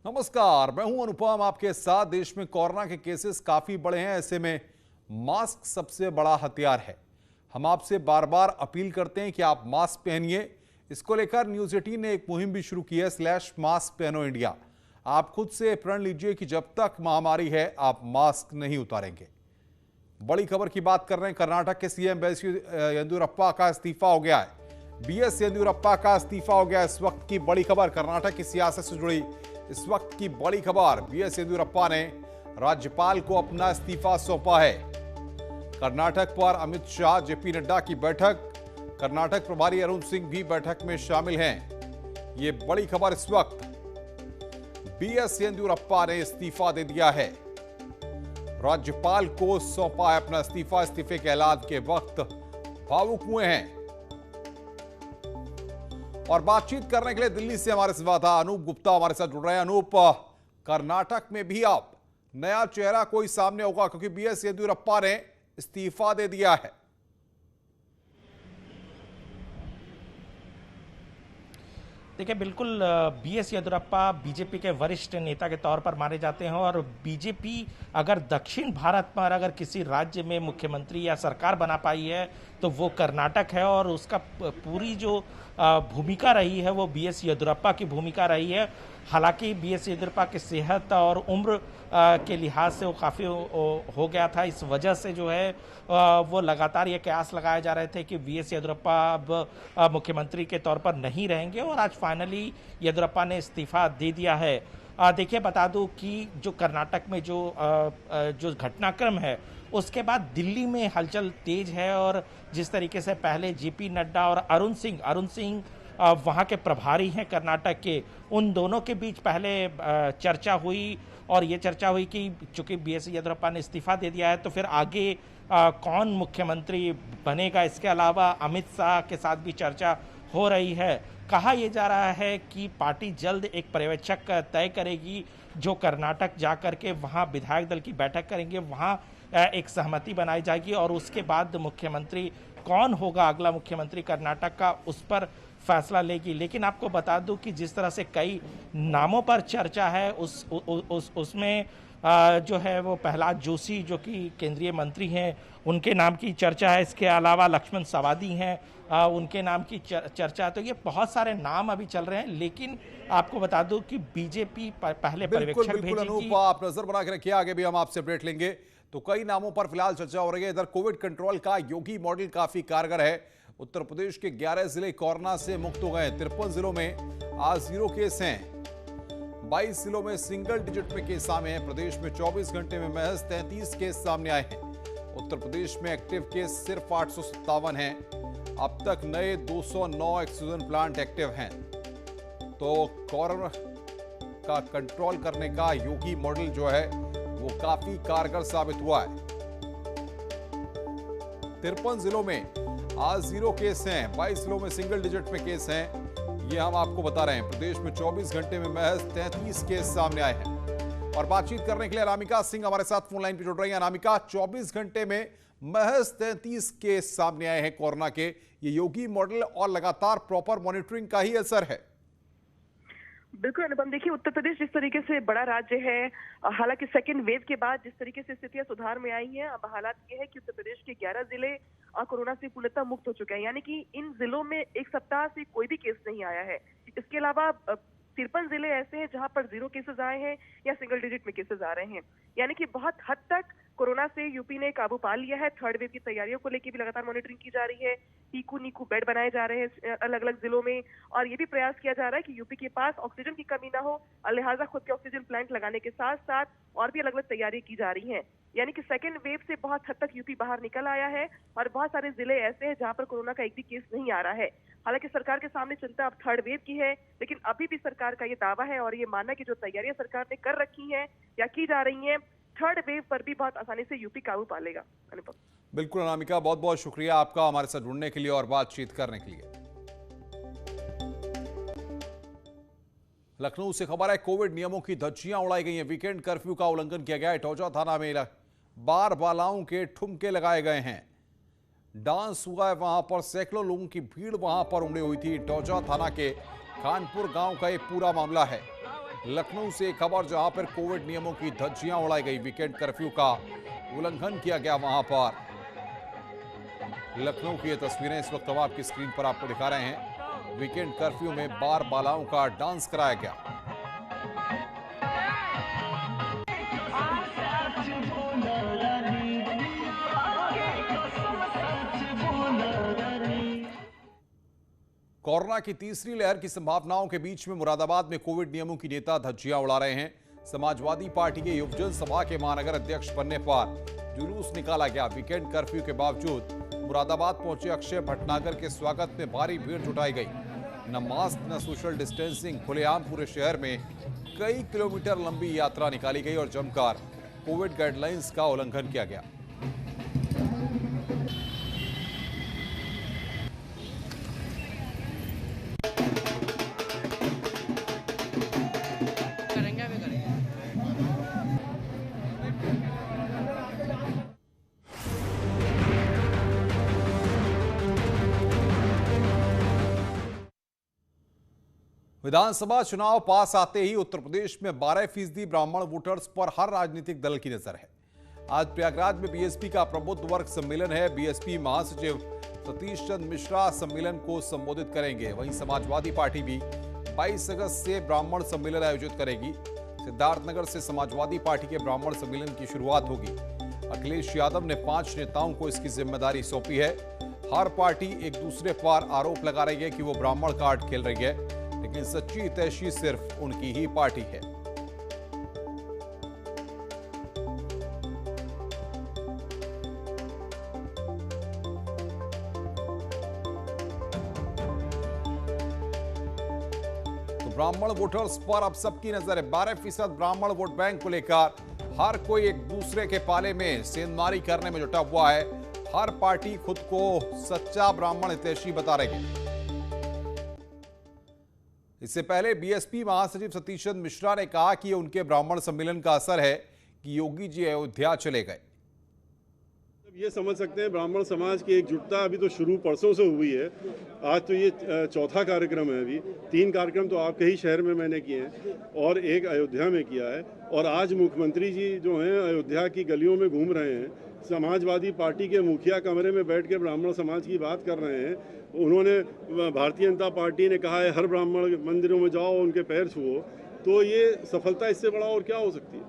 नमस्कार, मैं हूं अनुपम आपके साथ। देश में कोरोना के केसेस काफी बढ़े हैं। ऐसे में मास्क सबसे बड़ा हथियार है। हम आपसे बार बार अपील करते हैं कि आप मास्क पहनिए। इसको लेकर न्यूज 18 ने एक मुहिम भी शुरू की है, /मास्क पहनो इंडिया। आप खुद से प्रण लीजिए कि जब तक महामारी है आप मास्क नहीं उतारेंगे। बड़ी खबर की बात कर रहे हैं। कर्नाटक के सीएम बीएस येदियुरप्पा का इस्तीफा हो गया है। बीएस येदियुरप्पा का इस्तीफा हो गया। इस वक्त की बड़ी खबर, कर्नाटक की सियासत से जुड़ी इस वक्त की बड़ी खबर। बीएस येदियुरप्पा ने राज्यपाल को अपना इस्तीफा सौंपा है। कर्नाटक पर अमित शाह, जेपी नड्डा की बैठक। कर्नाटक प्रभारी अरुण सिंह भी बैठक में शामिल हैं। ये बड़ी खबर इस वक्त। बीएस येदियुरप्पा ने इस्तीफा दे दिया है। राज्यपाल को सौंपा है अपना इस्तीफा। इस्तीफे के ऐलान के वक्त भावुक हुए हैं। और बातचीत करने के लिए दिल्ली से हमारे संवाददाता अनूप गुप्ता हमारे साथ जुड़ रहे हैं। अनूप, कर्नाटक में भी अब नया चेहरा कोई सामने होगा, क्योंकि बीएस येदियुरप्पा ने इस्तीफा दे दिया है। देखिए, बिल्कुल बीएस येदियुरप्पा बीजेपी के वरिष्ठ नेता के तौर पर माने जाते हैं और बीजेपी अगर दक्षिण भारत पर अगर किसी राज्य में मुख्यमंत्री या सरकार बना पाई है तो वो कर्नाटक है। और उसका पूरी जो भूमिका रही है वो बीएस येदियुरप्पा की भूमिका रही है। हालांकि बीएस येदियुरप्पा की सेहत और उम्र के लिहाज से वो काफ़ी हो गया था। इस वजह से जो है वो लगातार ये कयास लगाए जा रहे थे कि बीएस येदियुरप्पा अब मुख्यमंत्री के तौर पर नहीं रहेंगे और आज फाइनली येदियुरप्पा ने इस्तीफा दे दिया है। देखिए, बता दूं कि जो कर्नाटक में जो घटनाक्रम है उसके बाद दिल्ली में हलचल तेज है। और जिस तरीके से पहले जेपी नड्डा और अरुण सिंह वहाँ के प्रभारी हैं कर्नाटक के, उन दोनों के बीच पहले चर्चा हुई और ये चर्चा हुई कि चूंकि बीएस येदियुरप्पा ने इस्तीफा दे दिया है तो फिर आगे कौन मुख्यमंत्री बनेगा। इसके अलावा अमित शाह के साथ भी चर्चा हो रही है। कहा यह जा रहा है कि पार्टी जल्द एक पर्यवेक्षक तय करेगी जो कर्नाटक जाकर के वहाँ विधायक दल की बैठक करेंगे, वहाँ एक सहमति बनाई जाएगी और उसके बाद मुख्यमंत्री कौन होगा, अगला मुख्यमंत्री कर्नाटक का, उस पर फैसला लेगी। लेकिन आपको बता दूं कि जिस तरह से कई नामों पर चर्चा है उसमें जो है वो प्रहलाद जोशी जो कि केंद्रीय मंत्री हैं उनके नाम की चर्चा है। इसके अलावा लक्ष्मण सवादी हैं, उनके नाम की चर्चा है। तो ये बहुत सारे नाम अभी चल रहे हैं। लेकिन आपको बता दूं कि बीजेपी पहले पर्यवेक्षक भेजेगी। आप नजर बना के रखिए, आगे भी हम आपसे अपडेट लेंगे। तो कई नामों पर फिलहाल चर्चा हो रही है। इधर कोविड कंट्रोल का योगी मॉडल काफी कारगर है। उत्तर प्रदेश के 11 जिले कोरोना से मुक्त हो गए। 53 जिलों में आज 0 केस हैं। 22 जिलों में सिंगल डिजिट में केस सामने हैं। प्रदेश में 24 घंटे में महज 33 केस सामने आए हैं। उत्तर प्रदेश में एक्टिव केस सिर्फ 857 हैं। अब तक नए 209 ऑक्सीजन प्लांट एक्टिव हैं। तो कोरोना का कंट्रोल करने का योगी मॉडल जो है वो काफी कारगर साबित हुआ है। 53 जिलों में आज 0 केस हैं। 22 जिलों में सिंगल डिजिट में केस हैं। ये हम आपको बता रहे हैं। प्रदेश में 24 घंटे में महज 33 केस सामने आए हैं। और बातचीत करने के लिए अनामिका सिंह हमारे साथ फोन लाइन पर जुड़ रही है। अनामिका, 24 घंटे में महज 33 केस सामने आए हैं कोरोना के। ये योगी मॉडल और लगातार प्रॉपर मॉनिटरिंग का ही असर है। बिल्कुल अनुपम, देखिए उत्तर प्रदेश जिस तरीके से बड़ा राज्य है, हालांकि सेकेंड वेव के बाद जिस तरीके से स्थितियां सुधार में आई हैं, अब हालात ये है कि उत्तर प्रदेश के 11 जिले कोरोना से पूर्णतः मुक्त हो चुके हैं। यानी कि इन जिलों में एक सप्ताह से कोई भी केस नहीं आया है। इसके अलावा 53 जिले ऐसे हैं जहां पर 0 केसेस आए हैं या सिंगल डिजिट में केसेस आ रहे हैं। यानी कि बहुत हद तक कोरोना से यूपी ने काबू पा लिया है। थर्ड वेव की तैयारियों को लेकर भी लगातार मॉनिटरिंग की जा रही है। नीकू बेड बनाए जा रहे हैं अलग अलग जिलों में, और ये भी प्रयास किया जा रहा है कि यूपी के पास ऑक्सीजन की कमी ना हो, लिहाजा खुद के ऑक्सीजन प्लांट लगाने के साथ साथ और भी अलग अलग तैयारी की जा रही है। यानी कि सेकेंड वेव से बहुत हद तक यूपी बाहर निकल आया है और बहुत सारे जिले ऐसे हैं जहां पर कोरोना का एक भी केस नहीं आ रहा है। हालांकि सरकार के सामने चिंता अब थर्ड वेव की है, लेकिन अभी भी सरकार का ये दावा है और ये मानना कि जो तैयारियां सरकार ने कर रखी हैं या की जा रही हैं, थर्ड वेव पर भी बहुत आसानी से यूपी काबू पा लेगा। अनुपम, बिल्कुल अनामिका, बहुत बहुत शुक्रिया आपका हमारे साथ जुड़ने के लिए और बातचीत करने के लिए। लखनऊ से खबर है, कोविड नियमों की धज्जियां उड़ाई गई हैं। वीकेंड कर्फ्यू का उल्लंघन किया गया है। इटौजा थाना में बार बालाओं के ठुमके लगाए गए हैं। डांस हुआ है वहां पर। सैकड़ों लोगों की भीड़ वहां पर उमड़ी हुई थी। इटौजा थाना के खानपुर गांव का एक पूरा मामला है। लखनऊ से एक खबर जहां पर कोविड नियमों की धज्जियां उड़ाई गई, वीकेंड कर्फ्यू का उल्लंघन किया गया वहां पर। लखनऊ की ये तस्वीरें इस वक्त हम आपकी स्क्रीन पर आपको दिखा रहे हैं। वीकेंड कर्फ्यू में बार बालाओं का डांस कराया गया। कोरोना की तीसरी लहर की संभावनाओं के बीच में मुरादाबाद में कोविड नियमों की नेता धज्जियां उड़ा रहे हैं। समाजवादी पार्टी के युवजन सभा के महानगर अध्यक्ष बनने पर जुलूस निकाला गया। वीकेंड कर्फ्यू के बावजूद मुरादाबाद पहुंचे अक्षय भटनागर के स्वागत में भारी भीड़ जुटाई गई। न मास्क न सोशल डिस्टेंसिंग, खुलेआम पूरे शहर में कई किलोमीटर लंबी यात्रा निकाली गई और जमकर कोविड गाइडलाइंस का उल्लंघन किया गया। विधानसभा चुनाव पास आते ही उत्तर प्रदेश में 12% ब्राह्मण वोटर्स पर हर राजनीतिक दल की नजर है। आज प्रयागराज में बीएसपी का प्रबुद्ध वर्ग सम्मेलन है। बीएसपी महासचिव सतीश चंद्र मिश्रा सम्मेलन को संबोधित करेंगे। वहीं समाजवादी पार्टी भी 22 अगस्त से ब्राह्मण सम्मेलन आयोजित करेगी। सिद्धार्थनगर से समाजवादी पार्टी के ब्राह्मण सम्मेलन की शुरुआत होगी। अखिलेश यादव ने 5 नेताओं को इसकी जिम्मेदारी सौंपी है। हर पार्टी एक दूसरे पर आरोप लगा रही है कि वो ब्राह्मण कार्ड खेल रही है, लेकिन सच्ची हितैषी सिर्फ उनकी ही पार्टी है। तो ब्राह्मण वोटर्स पर अब सबकी नजर है। 12% ब्राह्मण वोट बैंक को लेकर हर कोई एक दूसरे के पाले में सेंधमारी करने में जुटा हुआ है। हर पार्टी खुद को सच्चा ब्राह्मण हितैषी बता रही है। इससे पहले बीएसपी महासचिव सतीश चंद्र मिश्रा ने कहा कि उनके ब्राह्मण सम्मेलन का असर है कि योगी जी अयोध्या चले गए। ये समझ सकते हैं ब्राह्मण समाज की एकजुटता अभी तो शुरू परसों से हुई है। आज तो ये चौथा कार्यक्रम है। अभी 3 कार्यक्रम तो आपके ही शहर में मैंने किए हैं और एक अयोध्या में किया है। और आज मुख्यमंत्री जी जो हैं अयोध्या की गलियों में घूम रहे हैं। समाजवादी पार्टी के मुखिया कमरे में बैठ के ब्राह्मण समाज की बात कर रहे हैं। उन्होंने भारतीय जनता पार्टी ने कहा है हर ब्राह्मण मंदिरों में जाओ, उनके पैर छुओ। तो ये सफलता इससे बड़ा और क्या हो सकती है।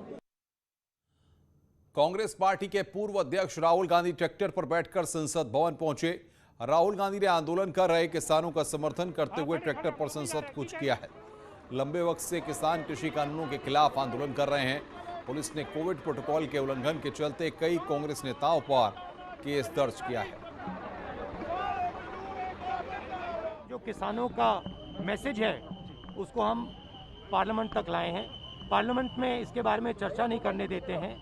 कांग्रेस पार्टी के पूर्व अध्यक्ष राहुल गांधी ट्रैक्टर पर बैठकर संसद भवन पहुंचे। राहुल गांधी ने आंदोलन कर रहे किसानों का समर्थन करते हुए ट्रैक्टर पर संसद कूच किया है। लंबे वक्त से किसान कृषि कानूनों के खिलाफ आंदोलन कर रहे हैं। पुलिस ने कोविड प्रोटोकॉल के उल्लंघन के चलते कई कांग्रेस नेताओं पर केस दर्ज किया है। जो किसानों का मैसेज है उसको हम पार्लियामेंट तक लाए हैं। पार्लियामेंट में इसके बारे में चर्चा नहीं करने देते हैं।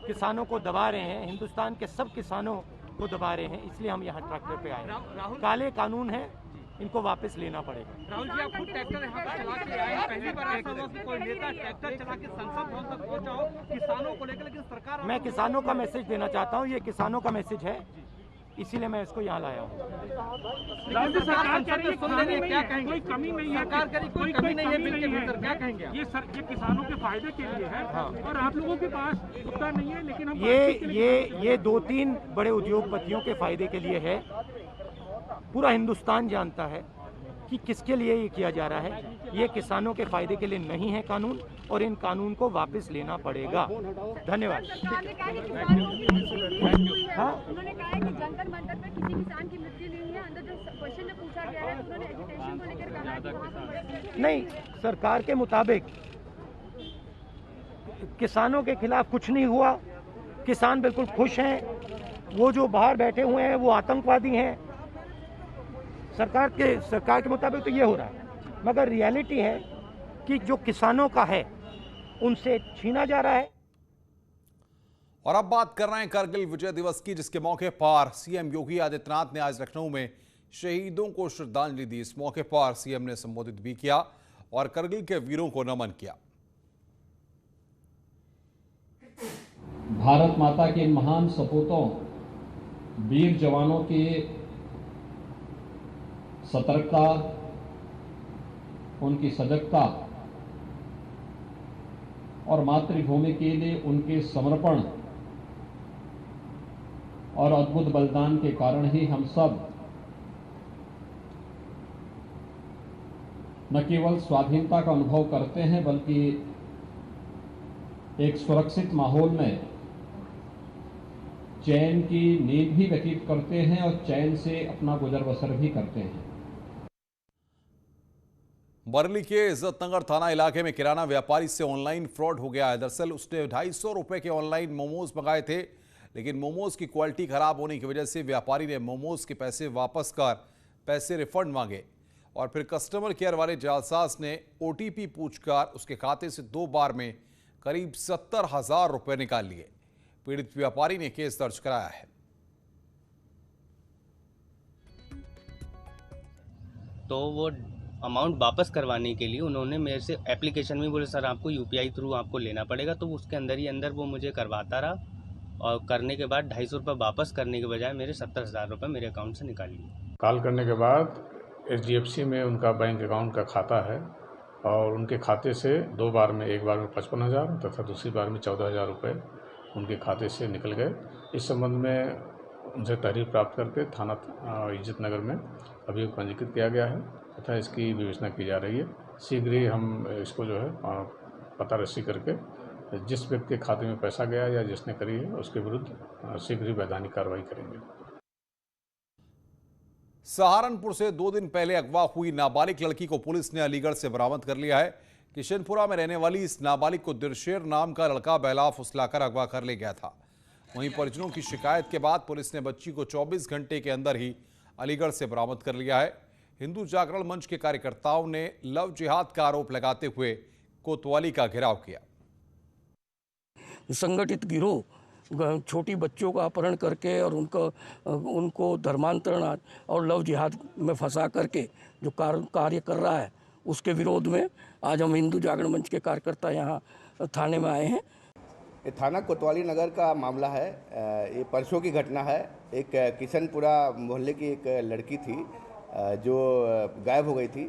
किसानों को दबा रहे हैं, हिंदुस्तान के सब किसानों को दबा रहे हैं। इसलिए हम यहाँ ट्रैक्टर पे आए हैं। काले कानून हैं, इनको वापस लेना पड़ेगा। राहुल जी, आप खुद ट्रैक्टर यहाँ पर चला के आए हैं। पहली बार ऐसा हुआ कि कोई नेता ट्रैक्टर चला के संसद भवन तक पहुंचा हो किसानों को लेकर, लेकिन सरकार। मैं किसानों का मैसेज देना चाहता हूँ। ये किसानों का मैसेज है, इसीलिए मैं इसको यहाँ लाया हूँ। राहुल जी, सरकार कह रही है सुन रही है, क्या कहेंगे? कोई कमी नहीं है, सरकार कह रही कोई कमी नहीं है बिल के भीतर, क्या कहेंगे? ये किसानों के फायदे के लिए है। हाँ। और आप लोगों के पास मुद्दा नहीं है, लेकिन हम ये 2-3 बड़े उद्योगपतियों के फायदे के लिए है। पूरा हिंदुस्तान जानता है कि किसके लिए ये किया जा रहा है। ये किसानों के फायदे के लिए नहीं है कानून, और इन कानून को वापस लेना पड़ेगा। धन्यवाद। हाँ, उन्होंने कहा है कि जंतर मंतर पे किसी किसान की मृत्यु नहीं है। अंदर जो क्वेश्चन में पूछा गया है, उन्होंने एजुकेशन को लेकर कहा है कि वहाँ पर नहीं, सरकार के मुताबिक किसानों के खिलाफ कुछ नहीं हुआ। किसान बिल्कुल खुश हैं। वो जो बाहर बैठे हुए हैं वो आतंकवादी हैं। सरकार के मुताबिक तो ये हो रहा है, मगर रियलिटी है कि जो किसानों का है उनसे छीना जा रहा है। और अब बात कर रहे हैं करगिल विजय दिवस की, जिसके मौके पर सीएम योगी आदित्यनाथ ने आज लखनऊ में शहीदों को श्रद्धांजलि दी। इस मौके पर सीएम ने संबोधित भी किया और करगिल के वीरों को नमन किया। भारत माता के महान सपूतों, वीर जवानों की सतर्कता, उनकी सजगता और मातृभूमि के लिए उनके समर्पण और अद्भुत बलिदान के कारण ही हम सब न केवल स्वाधीनता का अनुभव करते हैं बल्कि एक सुरक्षित माहौल में चैन की नींद भी व्यतीत करते हैं और चैन से अपना गुजर बसर भी करते हैं। बरेली के इज्जतनगर थाना इलाके में किराना व्यापारी से ऑनलाइन फ्रॉड हो गया है। दरअसल उसने 250 रुपए के ऑनलाइन मोमोज मंगाए थे, लेकिन मोमोज की क्वालिटी खराब होने की वजह से व्यापारी ने मोमोज के पैसे वापस कर पैसे रिफंड मांगे और फिर कस्टमर केयर वाले जालसाज ने OTP पूछकर उसके खाते से 2 बार में करीब 70,000 रुपए निकाल लिए। पीड़ित व्यापारी ने केस दर्ज कराया है। तो वो अमाउंट वापस करवाने के लिए उन्होंने मेरे से एप्लीकेशन में बोले सर आपको UPI थ्रू आपको लेना पड़ेगा, तो उसके अंदर ही अंदर वो मुझे करवाता रहा और करने के बाद 250 रुपये वापस करने के बजाय मेरे 70,000 रुपये मेरे अकाउंट से निकाल लिए। कॉल करने के बाद HDFC में उनका बैंक अकाउंट का खाता है और उनके खाते से 2 बार में, एक बार में 55,000 तथा दूसरी बार में 14,000 रुपये उनके खाते से निकल गए। इस संबंध में उनसे तहरीर प्राप्त करके थाना इज्जतनगर में अभियोग पंजीकृत किया गया है तथा इसकी विवेचना की जा रही है। शीघ्र ही हम इसको जो है पता रसी करके जिस व्यक्ति के खाते में पैसा गया या जिसने करी है उसके विरुद्ध शीघ्र ही वैधानिक कार्रवाई करेंगे। सहारनपुर से 2 दिन पहले अगवा हुई नाबालिग लड़की को पुलिस ने अलीगढ़ से बरामद कर लिया है। किशनपुरा में रहने वाली इस नाबालिग को दिलशेर नाम का लड़का बहला फुसलाकर अगवा कर ले गया था। वहीं परिजनों की शिकायत के बाद पुलिस ने बच्ची को 24 घंटे के अंदर ही अलीगढ़ से बरामद कर लिया है। हिंदू जागरण मंच के कार्यकर्ताओं ने लव जिहाद का आरोप लगाते हुए कोतवाली का घेराव किया। संगठित गिरोह छोटी बच्चों का अपहरण करके और उनको धर्मांतरण और लव जिहाद में फंसा करके जो कार्य कर रहा है उसके विरोध में आज हम हिंदू जागरण मंच के कार्यकर्ता यहाँ थाने में आए हैं। ये थाना कोतवाली नगर का मामला है। ये परसों की घटना है। एक किशनपुरा मोहल्ले की एक लड़की थी जो गायब हो गई थी।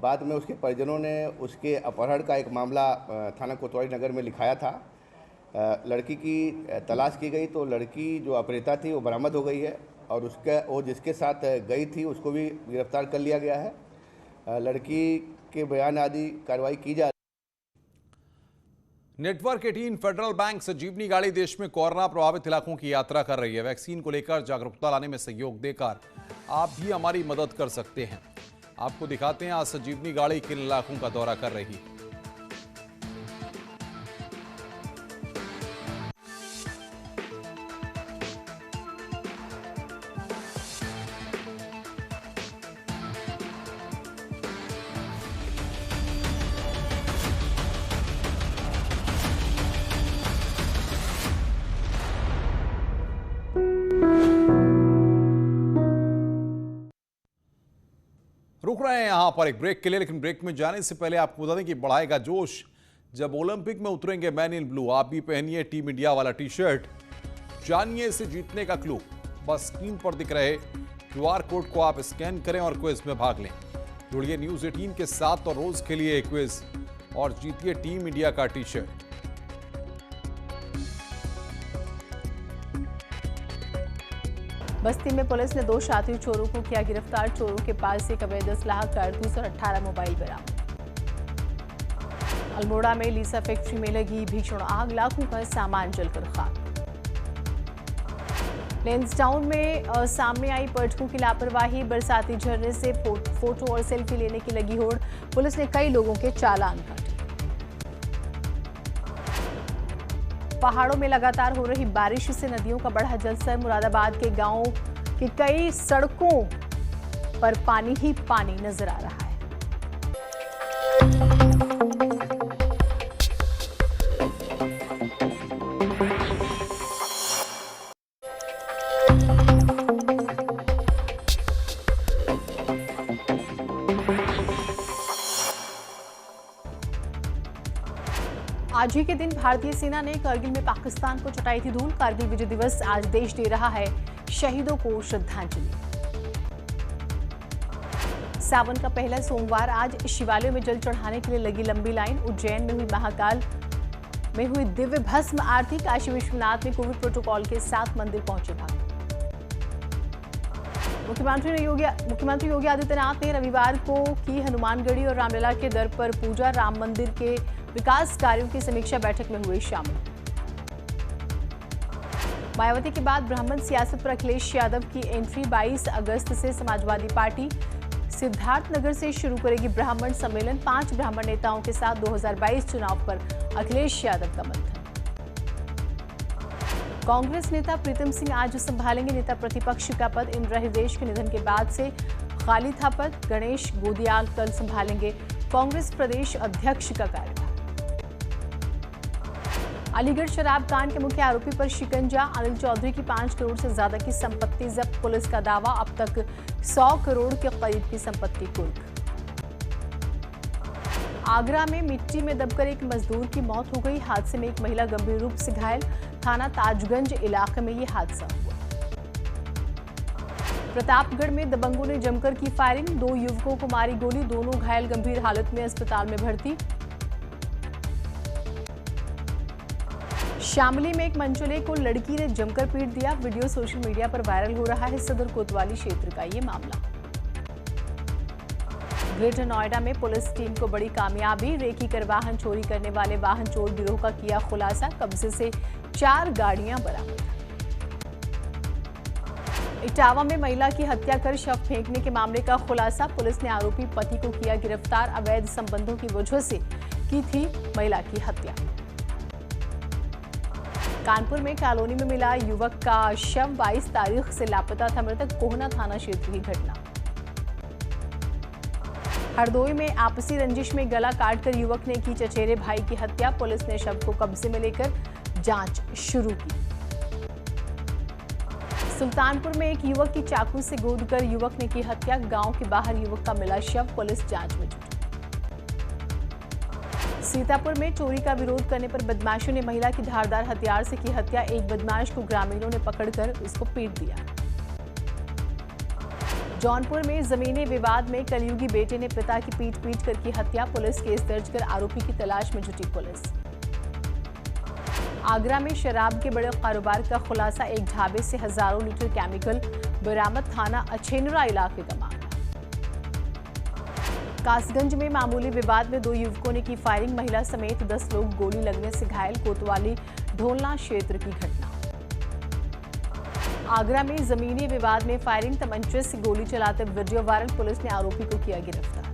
बाद में उसके परिजनों ने उसके अपहरण का एक मामला थाना कोतवाली नगर में लिखाया था। लड़की की तलाश की गई तो लड़की जो अपहृता थी वो बरामद हो गई है और वो जिसके साथ गई थी उसको भी गिरफ्तार कर लिया गया है। लड़की के बयान आदि कार्रवाई की जा रही है। नेटवर्क 18 फेडरल बैंक संजीवनी गाड़ी देश में कोरोना प्रभावित इलाकों की यात्रा कर रही है। वैक्सीन को लेकर जागरूकता लाने में सहयोग देकर आप भी हमारी मदद कर सकते हैं। आपको दिखाते हैं आज संजीवनी गाड़ी किन इलाकों का दौरा कर रही है। रुक रहे हैं यहां पर एक ब्रेक के लिए, लेकिन ब्रेक में जाने से पहले आपको बता दें कि बढ़ाएगा जोश जब ओलंपिक में उतरेंगे मैन इन ब्लू। आप भी पहनिए टीम इंडिया वाला टी-शर्ट। जानिए इसे जीतने का क्लू। बस स्क्रीन पर दिख रहे QR कोड को आप स्कैन करें और क्विज में भाग लें। जुड़िए न्यूज 18 के साथ और रोज के लिए क्विज और जीतिए टीम इंडिया का टी-शर्ट। बस्ती में पुलिस ने 2 शातिर चोरों को किया गिरफ्तार। चोरों के पास से अवैध असलाह, कारतूस और 18 मोबाइल बरामद। अल्मोड़ा में लीसा फैक्ट्री में लगी भीषण आग, लाखों का सामान जलकर खाक। लेंसडाउन में सामने आई पर्यटकों की लापरवाही, बरसाती झरने से फोटो और सेल्फी लेने की लगी होड़। पुलिस ने कई लोगों के चालान काटे। पहाड़ों में लगातार हो रही बारिश से नदियों का बढ़ा जलस्तर। मुरादाबाद के गांवों की कई सड़कों पर पानी ही पानी नजर आ रहा है। आज ही के दिन भारतीय सेना ने करगिल में पाकिस्तान को चटाई थी धूल। कारगिल विजय दिवस आज देश दे रहा है शहीदों को श्रद्धांजलि। सावन का पहला सोमवार आज शिवालयों में जल चढ़ाने के लिए लगी लंबी लाइन। उज्जैन में हुई महाकाल में हुई दिव्य भस्म आरती। काशी विश्वनाथ में कोविड प्रोटोकॉल के साथ मंदिर पहुंचे भक्त। मुख्यमंत्री योगी आदित्यनाथ ने रविवार को की हनुमानगढ़ी और रामलला के दर पर पूजा। राम मंदिर के विकास कार्यों की समीक्षा बैठक में हुए शामिल। मायावती के बाद ब्राह्मण सियासत पर अखिलेश यादव की एंट्री। 22 अगस्त से समाजवादी पार्टी सिद्धार्थनगर से शुरू करेगी ब्राह्मण सम्मेलन। 5 ब्राह्मण नेताओं के साथ 2022 चुनाव पर अखिलेश यादव का मंथन। कांग्रेस नेता प्रीतम सिंह आज संभालेंगे नेता प्रतिपक्ष का पद। इंदिरा हृदयेश के निधन के बाद से खाली था पद। गणेश गोदियाल कल संभालेंगे कांग्रेस प्रदेश अध्यक्ष का कार्यभार। अलीगढ़ शराब कांड के मुख्य आरोपी पर शिकंजा। अनिल चौधरी की 5 करोड़ से ज्यादा की संपत्ति जब्त। पुलिस का दावा अब तक 100 करोड़ के करीब की संपत्ति कुर्क। आगरा में मिट्टी में दबकर एक मजदूर की मौत हो गई। हादसे में एक महिला गंभीर रूप से घायल। थाना ताजगंज इलाके में यह हादसा हुआ। प्रतापगढ़ में दबंगों ने जमकर की फायरिंग। 2 युवकों को मारी गोली। दोनों घायल गंभीर हालत में अस्पताल में भर्ती। शामली में एक मंचले को लड़की ने जमकर पीट दिया। वीडियो सोशल मीडिया पर वायरल हो रहा है। सदर कोतवाली क्षेत्र का ये मामला। ग्रेटर नोएडा में पुलिस टीम को बड़ी कामयाबी। रेकी कर वाहन चोरी करने वाले वाहन चोर गिरोह का किया खुलासा। कब्जे से 4 गाड़ियां बरामद। इटावा में महिला की हत्या कर शव फेंकने के मामले का खुलासा। पुलिस ने आरोपी पति को किया गिरफ्तार। अवैध संबंधों की वजह से की थी महिला की हत्या। कानपुर में कॉलोनी में मिला युवक का शव। 22 तारीख से लापता था मृतक। कोहना थाना क्षेत्र की घटना। हरदोई में आपसी रंजिश में गला काटकर युवक ने की चचेरे भाई की हत्या। पुलिस ने शव को कब्जे में लेकर जांच शुरू की। सुल्तानपुर में एक युवक की चाकू से गोदकर युवक ने की हत्या। गांव के बाहर युवक का मिला शव। पुलिस जांच में जुटी। सीतापुर में चोरी का विरोध करने पर बदमाशों ने महिला की धारदार हथियार से की हत्या। एक बदमाश को ग्रामीणों ने पकड़कर उसको पीट दिया। जौनपुर में जमीनी विवाद में कलयुगी बेटे ने पिता की पीट कर की हत्या। पुलिस केस दर्ज कर आरोपी की तलाश में जुटी पुलिस। आगरा में शराब के बड़े कारोबार का खुलासा। एक ढाबे से हजारों लीटर केमिकल बरामद। थाना अछेनुरा इलाके का मामला। कासगंज में मामूली विवाद में 2 युवकों ने की फायरिंग। महिला समेत 10 लोग गोली लगने से घायल। कोतवाली ढोलना क्षेत्र की घटना। आगरा में जमीनी विवाद में फायरिंग। तमंचे से गोली चलाते वीडियो वायरल। पुलिस ने आरोपी को किया गिरफ्तार।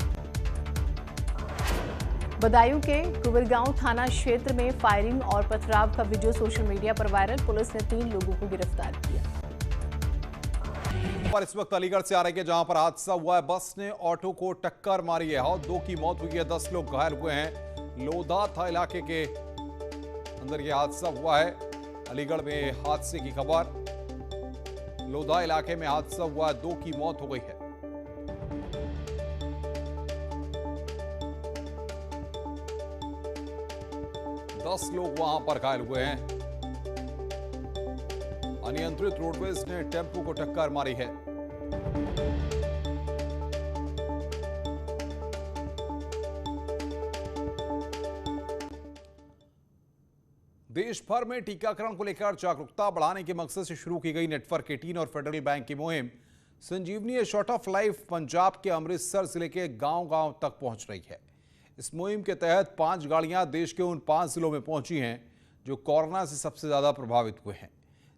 बदायूं के कुंवरगांव थाना क्षेत्र में फायरिंग और पथराव का वीडियो सोशल मीडिया पर वायरल। पुलिस ने 3 लोगों को गिरफ्तार किया। पर इस वक्त अलीगढ़ से आ रही है, जहां पर हादसा हुआ है। बस ने ऑटो को टक्कर मारी है और 2 की मौत हुई है। 10 लोग घायल हुए हैं। लोधा था इलाके के अंदर यह हादसा हुआ है। अलीगढ़ में हादसे की खबर। लोधा इलाके में हादसा हुआ है। 2 की मौत हो गई है। दस लोग वहां पर घायल हुए हैं। अनियंत्रित रोडवेज ने टेम्पो को टक्कर मारी है। देश भर में टीकाकरण को लेकर जागरूकता बढ़ाने के मकसद से शुरू की गई नेटवर्क 18 और फेडरल बैंक की मुहिम संजीवनी शॉर्ट ऑफ लाइफ पंजाब के अमृतसर जिले के गांव-गांव तक पहुंच रही है। इस मुहिम के तहत 5 गाड़ियां देश के उन 5 जिलों में पहुंची हैं जो कोरोना से सबसे ज्यादा प्रभावित हुए हैं,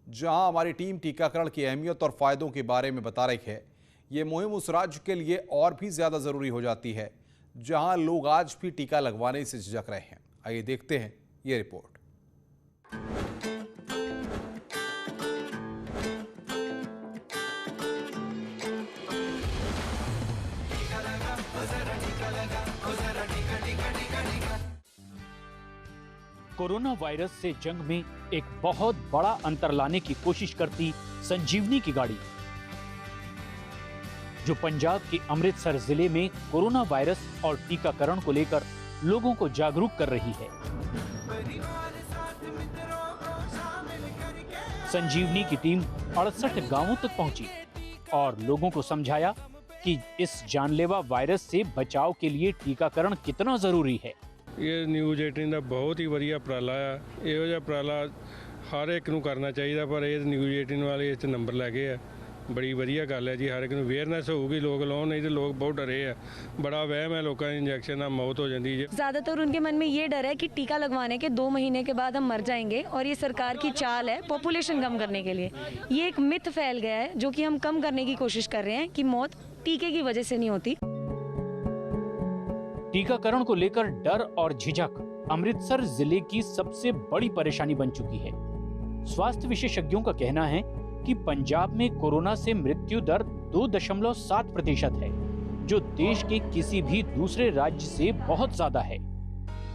जहां हमारी टीम टीकाकरण की अहमियत और फायदों के बारे में बता रही है। ये मुहिम उस राज्य के लिए और भी ज्यादा जरूरी हो जाती है जहां लोग आज भी टीका लगवाने से झिझक रहे हैं। आइए देखते हैं ये रिपोर्ट। कोरोना वायरस से जंग में एक बहुत बड़ा अंतर लाने की कोशिश करती संजीवनी की गाड़ी, जो पंजाब के अमृतसर जिले में कोरोना वायरस और टीकाकरण को लेकर लोगों को जागरूक कर रही है। संजीवनी की टीम 68 गांवों तक पहुंची और लोगों को समझाया कि इस जानलेवा वायरस से बचाव के लिए टीकाकरण कितना जरूरी है। ਇਹ ਨਿਊਜ਼ 18 ਦਾ ਬਹੁਤ ਹੀ ਵਧੀਆ ਉਪਰਾਲਾ ਆ। ਇਹੋ ਜਿਹਾ ਉਪਰਾਲਾ ਹਰ ਇੱਕ ਨੂੰ ਕਰਨਾ ਚਾਹੀਦਾ, ਪਰ ਇਹ ਨਿਊਜ਼ 18 ਵਾਲੇ ਇਸ 'ਚ ਨੰਬਰ ਲੈ ਗਏ ਆ। बड़ी वधिया गल है जी, हर एक अवेयरनेस होगी, लोग लाओ, नहीं तो लोग बहुत डरे है। बड़ा वहम है लोगों की इंजेक्शन ना मौत हो जाती है। ज़्यादातर उनके मन में ये डर है कि टीका लगवाने के 2 महीने के बाद हम मर जाएंगे, और ये सरकार की चाल है पॉपुलेशन कम करने के लिए। ये एक मिथ फैल गया है जो कि हम कम करने की कोशिश कर रहे हैं कि मौत टीके की वजह से नहीं होती। टीकाकरण को लेकर डर और झिझक अमृतसर जिले की सबसे बड़ी परेशानी बन चुकी है। स्वास्थ्य विशेषज्ञों का कहना है कि पंजाब में कोरोना से मृत्यु दर 2.7% है, जो देश के किसी भी दूसरे राज्य से बहुत ज्यादा है।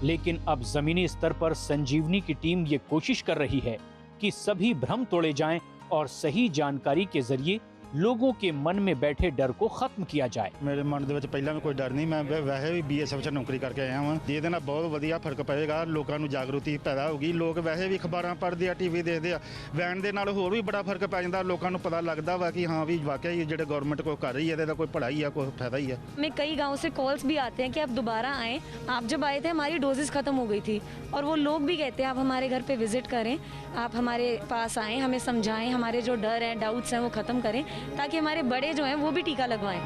लेकिन अब जमीनी स्तर पर संजीवनी की टीम ये कोशिश कर रही है कि सभी भ्रम तोड़े जाएं और सही जानकारी के जरिए लोगों के मन में बैठे डर को खत्म किया जाए। मेरे मन ਦੇ ਵਿੱਚ ਪਹਿਲਾਂ ਵੀ ਕੋਈ ਡਰ ਨਹੀਂ, ਮੈਂ ਵੈਸੇ ਵੀ BSF 'ਚ ਨੌਕਰੀ ਕਰਕੇ ਆਇਆ ਹਾਂ। ਇਹਦੇ ਨਾਲ ਬਹੁਤ ਵਧੀਆ ਫਰਕ ਪਏਗਾ, ਲੋਕਾਂ ਨੂੰ ਜਾਗਰੂਕਤੀ ਪੈਦਾ ਹੋਊਗੀ। ਲੋਕ ਵੈਸੇ ਵੀ ਅਖਬਾਰਾਂ ਪੜ੍ਹਦੇ ਆ, ਟੀਵੀ ਦੇਖਦੇ ਆ, ਵੈਨ ਦੇ ਨਾਲ ਹੋਰ ਵੀ ਬੜਾ ਫਰਕ ਪੈ ਜਾਂਦਾ। ਲੋਕਾਂ ਨੂੰ ਪਤਾ ਲੱਗਦਾ ਵਾ ਕਿ ਹਾਂ ਵੀ ਵਾਕਿਆ ਹੀ ਜਿਹੜੇ ਗਵਰਨਮੈਂਟ ਕੋਈ ਕਰ ਰਹੀ है ਇਹਦਾ ਕੋਈ पढ़ाई है, कोई फायदा ही है। हमें कई गाँव से कॉल्स भी आते हैं कि आप दोबारा आएँ, आप जब आए थे हमारी डोजेस खत्म हो गई थी, और वो लोग भी कहते हैं आप हमारे घर पे विजिट करें, आप हमारे पास आएँ, हमें समझाएं, हमारे जो डर हैं, डाउट्स हैं वो ख़त्म करें, ताकि हमारे बड़े जो हैं वो भी टीका लगवाएं।